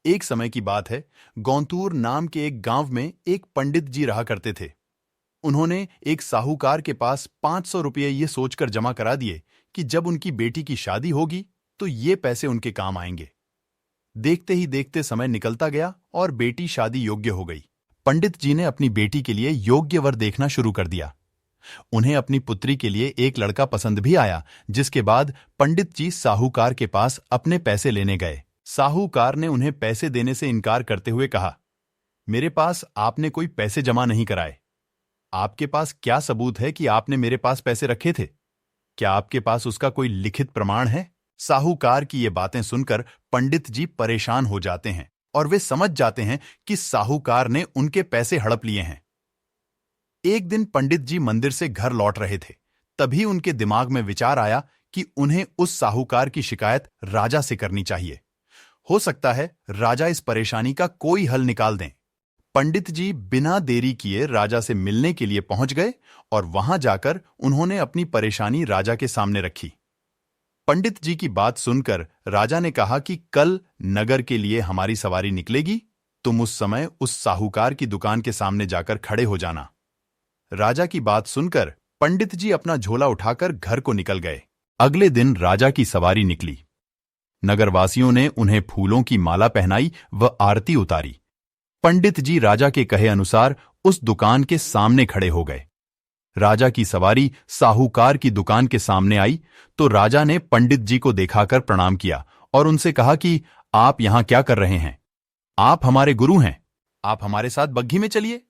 एक समय की बात है, गौंतूर नाम के एक गांव में एक पंडित जी रहा करते थे। उन्होंने एक साहूकार के पास 500 रुपये ये सोचकर जमा करा दिए कि जब उनकी बेटी की शादी होगी तो ये पैसे उनके काम आएंगे। देखते ही देखते समय निकलता गया और बेटी शादी योग्य हो गई। पंडित जी ने अपनी बेटी के लिए योग्य वर देखना शुरू कर दिया। उन्हें अपनी पुत्री के लिए एक लड़का पसंद भी आया, जिसके बाद पंडित जी साहूकार के पास अपने पैसे लेने गए। साहूकार ने उन्हें पैसे देने से इनकार करते हुए कहा, मेरे पास आपने कोई पैसे जमा नहीं कराए। आपके पास क्या सबूत है कि आपने मेरे पास पैसे रखे थे? क्या आपके पास उसका कोई लिखित प्रमाण है? साहूकार की ये बातें सुनकर पंडित जी परेशान हो जाते हैं और वे समझ जाते हैं कि साहूकार ने उनके पैसे हड़प लिए हैं। एक दिन पंडित जी मंदिर से घर लौट रहे थे। तभी उनके दिमाग में विचार आया कि उन्हें उस साहूकार की शिकायत राजा से करनी चाहिए। हो सकता है राजा इस परेशानी का कोई हल निकाल दें। पंडित जी बिना देरी किए राजा से मिलने के लिए पहुंच गए और वहां जाकर उन्होंने अपनी परेशानी राजा के सामने रखी। पंडित जी की बात सुनकर राजा ने कहा कि कल नगर के लिए हमारी सवारी निकलेगी, तुम उस समय उस साहूकार की दुकान के सामने जाकर खड़े हो जाना। राजा की बात सुनकर पंडित जी अपना झोला उठाकर घर को निकल गए। अगले दिन राजा की सवारी निकली। नगरवासियों ने उन्हें फूलों की माला पहनाई व आरती उतारी। पंडित जी राजा के कहे अनुसार उस दुकान के सामने खड़े हो गए। राजा की सवारी साहूकार की दुकान के सामने आई तो राजा ने पंडित जी को दिखाकर प्रणाम किया और उनसे कहा कि आप यहां क्या कर रहे हैं? आप हमारे गुरु हैं, आप हमारे साथ बग्घी में चलिए।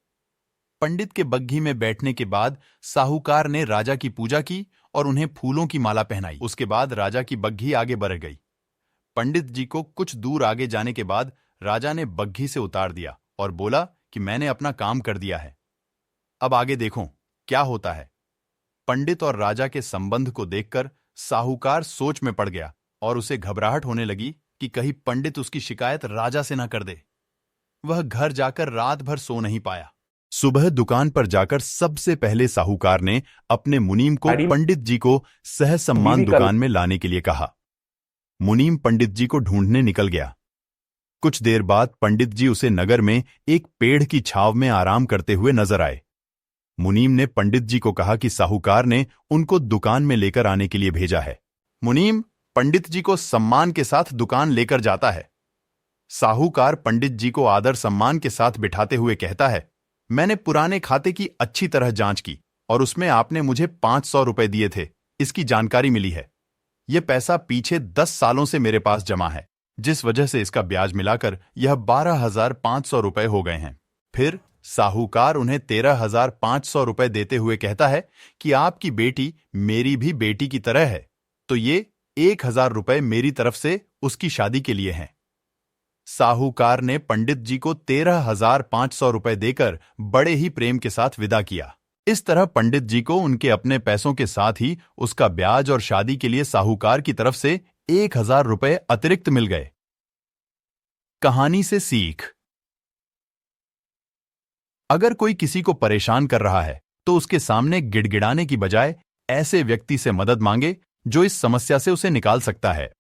पंडित के बग्घी में बैठने के बाद साहूकार ने राजा की पूजा की और उन्हें फूलों की माला पहनाई। उसके बाद राजा की बग्घी आगे बढ़ गई। पंडित जी को कुछ दूर आगे जाने के बाद राजा ने बग्घी से उतार दिया और बोला कि मैंने अपना काम कर दिया है, अब आगे देखो क्या होता है। पंडित और राजा के संबंध को देखकर साहूकार सोच में पड़ गया और उसे घबराहट होने लगी कि कहीं पंडित उसकी शिकायत राजा से न कर दे। वह घर जाकर रात भर सो नहीं पाया। सुबह दुकान पर जाकर सबसे पहले साहूकार ने अपने मुनीम को पंडित जी को सहसम्मान दुकान में लाने के लिए कहा। मुनीम पंडित जी को ढूंढने निकल गया। कुछ देर बाद पंडित जी उसे नगर में एक पेड़ की छांव में आराम करते हुए नजर आए। मुनीम ने पंडित जी को कहा कि साहूकार ने उनको दुकान में लेकर आने के लिए भेजा है। मुनीम पंडित जी को सम्मान के साथ दुकान लेकर जाता है। साहूकार पंडित जी को आदर सम्मान के साथ बिठाते हुए कहता है, मैंने पुराने खाते की अच्छी तरह जांच की और उसमें आपने मुझे 500 रुपए दिए थे, इसकी जानकारी मिली है। यह पैसा पीछे 10 सालों से मेरे पास जमा है, जिस वजह से इसका ब्याज मिलाकर यह 12,500 रुपए हो गए हैं। फिर साहूकार उन्हें 13,500 रुपए देते हुए कहता है कि आपकी बेटी मेरी भी बेटी की तरह है, तो ये 1,000 रुपए मेरी तरफ से उसकी शादी के लिए हैं। साहूकार ने पंडित जी को 13,500 रुपए देकर बड़े ही प्रेम के साथ विदा किया। इस तरह पंडित जी को उनके अपने पैसों के साथ ही उसका ब्याज और शादी के लिए साहूकार की तरफ से 1,000 रुपए अतिरिक्त मिल गए। कहानी से सीख। अगर कोई किसी को परेशान कर रहा है तो उसके सामने गिड़गिड़ाने की बजाय ऐसे व्यक्ति से मदद मांगे जो इस समस्या से उसे निकाल सकता है।